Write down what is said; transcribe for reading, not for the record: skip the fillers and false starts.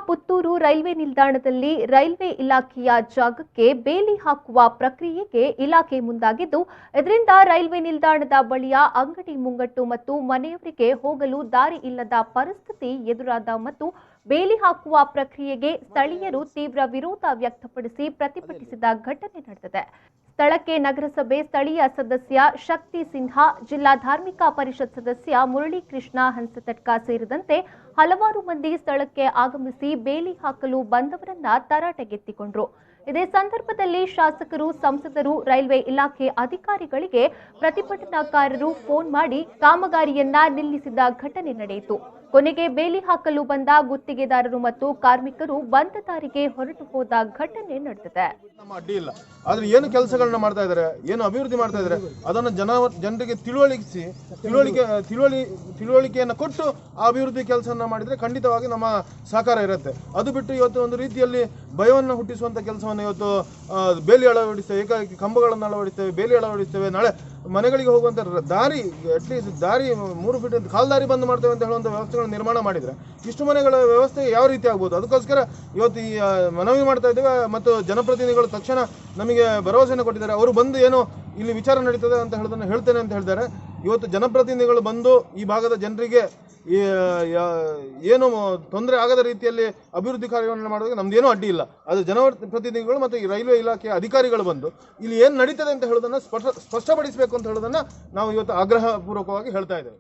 Puttur railway ನಿಲ್ದಾಣದಲ್ಲಿ railway ಇಲಾಖೆಯ ಜಾಗಕ್ಕೆ ಬೇಲಿ ಹಾಕುವ ಪ್ರಕ್ರಿಯೆಗೆ ಇಲಾಖೆ ಮುಂದಾಗಿದ್ದು, ಇದರಿಂದ ರೈಲ್ವೆ ನಿಲ್ದಾಣದ ಬಳಿಯ ಅಂಗಡಿ ಮುಂಗಟ್ಟು ಮತ್ತು ಮನೆಯವರಿಗೆ ಹೋಗಲು ದಾರಿ ಇಲ್ಲದ ಪರಿಸ್ಥಿತಿ ಎದುರಾದ ಮತ್ತು ಬೇಲಿ ಹಾಕುವ ಪ್ರಕ್ರಿಯೆಗೆ ಸ್ಥಳೀಯರು ತೀವ್ರ ವಿರೋಧ ವ್ಯಕ್ತಪಡಿಸಿ ಪ್ರತಿಭಟಿಸಿದ ಘಟನೆ ನಡೆದಿದೆ. ಸ್ಥಳಕ್ಕೆ ನಗರಸಭೆ ಸ್ಥಳೀಯ ಸದಸ್ಯ ಶಕ್ತಿ ಸಿನ್ಹಾ, ಜಿಲ್ಲಾ ಧಾರ್ಮಿಕ ಪರಿಷತ್ ಸದಸ್ಯ ಮುರಳೀಕೃಷ್ಣ ಹಂಸತಡ್ಕ ಸೇರಿದಂತೆ ಹಲವಾರು ಮಂದಿ ಸ್ಥಳಕ್ಕೆ ಆಗಮಿಸಿ ಬೇಲಿ ಹಾಕಲು ಬಂದವರನ್ನ ತರಾಟೆಗೆತ್ತಿಕೊಂಡರು. ಇದೇ ಸಂದರ್ಭದಲ್ಲಿ ಶಾಸಕರು, ಸಂಸದರು, ರೈಲ್ವೆ ಇಲಾಖೆ ಅಧಿಕಾರಿಗಳಿಗೆ ಪ್ರತಿಭಟನಾಕಾರರು ಫೋನ್ ಮಾಡಿ ಕಾಮಗಾರಿಯನ್ನ ನಿಲ್ಲಿಸಿದ ಘಟನೆ ನಡೆಯಿತು. ಕೊನೆಗೆ ಬೇಲಿ ಹಾಕಲು ಬಂದ ಗುತ್ತಿಗೆದಾರರು ಮತ್ತು ಕಾರ್ಮಿಕರು ಬಂದ ದಾರಿಗೆ ಹೊರಟು ಹೋದ ಘಟನೆ ನಡೆದಿದೆ. ಅಡ್ಡಿ ಇಲ್ಲ, ಆದ್ರೆ ಏನು ಕೆಲಸಗಳನ್ನ ಮಾಡ್ತಾ ಇದ್ದಾರೆ, ಏನು ಅಭಿವೃದ್ಧಿ ಮಾಡ್ತಾ ಇದ್ದಾರೆ ಅದನ್ನು ಜನರಿಗೆ ತಿಳುವಳಿಕೆಯನ್ನು ಕೊಟ್ಟು ಆ ಅಭಿವೃದ್ಧಿ ಕೆಲಸವನ್ನ ಮಾಡಿದ್ರೆ ಖಂಡಿತವಾಗಿ ನಮ್ಮ ಸಹಕಾರ ಇರುತ್ತೆ. ಅದು ಬಿಟ್ಟು ಇವತ್ತು ಒಂದು ರೀತಿಯಲ್ಲಿ ಭಯವನ್ನು ಹುಟ್ಟಿಸುವಂತ ಕೆಲಸವನ್ನು ಇವತ್ತು ಬೇಲಿ ಅಳವಡಿಸ್ತೇವೆ, ಏಕಾಏಕಿ ಕಂಬಗಳನ್ನು ಅಳವಡಿಸ್ತೇವೆ, ಬೇಲಿ ಅಳವಡಿಸ್ತೇವೆ, ನಾಳೆ ಮನೆಗಳಿಗೆ ಹೋಗುವಂತ ದಾರಿ ಅಟ್ಲೀಸ್ಟ್ ದಾರಿ 3 ಫೀಟ್ ಕಾಲ್ದಾರಿ ಬಂದ್ ಮಾಡ್ತೇವೆ ಅಂತ ಹೇಳುವಂತ ವ್ಯವಸ್ಥೆಗಳನ್ನು ನಿರ್ಮಾಣ ಮಾಡಿದ್ರೆ ಇಷ್ಟು ಮನೆಗಳ ವ್ಯವಸ್ಥೆ ಯಾವ ರೀತಿ ಆಗ್ಬೋದು? ಅದಕ್ಕೋಸ್ಕರ ಇವತ್ತು ಈ ಮನವಿ ಮಾಡ್ತಾ ಇದ್ದೇವೆ. ಮತ್ತು ಜನಪ್ರತಿನಿಧಿಗಳು ತಕ್ಷಣ ನಮಗೆ ಭರವಸೆಯನ್ನು ಕೊಟ್ಟಿದ್ದಾರೆ. ಅವರು ಬಂದು ಏನು ಇಲ್ಲಿ ವಿಚಾರ ನಡೀತದೆ ಅಂತ ಹೇಳೋದನ್ನು ಹೇಳ್ತೇನೆ ಅಂತ ಹೇಳಿದ್ದಾರೆ. ಇವತ್ತು ಜನಪ್ರತಿನಿಧಿಗಳು ಬಂದು ಈ ಭಾಗದ ಜನರಿಗೆ ಏನು ತೊಂದರೆ ಆಗದ ರೀತಿಯಲ್ಲಿ ಅಭಿವೃದ್ಧಿ ಕಾರ್ಯವನ್ನು ಮಾಡೋದಕ್ಕೆ ನಮ್ದೇನೂ ಅಡ್ಡಿ ಇಲ್ಲ. ಅದು ಜನಪ್ರತಿನಿಧಿಗಳು ಮತ್ತು ಈ ರೈಲ್ವೆ ಇಲಾಖೆಯ ಅಧಿಕಾರಿಗಳು ಬಂದು ಇಲ್ಲಿ ಏನು ನಡೀತದೆ ಅಂತ ಹೇಳೋದನ್ನು ಸ್ಪಷ್ಟಪಡಿಸಬೇಕು ಅಂತ ಹೇಳೋದನ್ನು ನಾವು ಇವತ್ತು ಆಗ್ರಹಪೂರ್ವಕವಾಗಿ ಹೇಳ್ತಾ ಇದ್ದೇವೆ.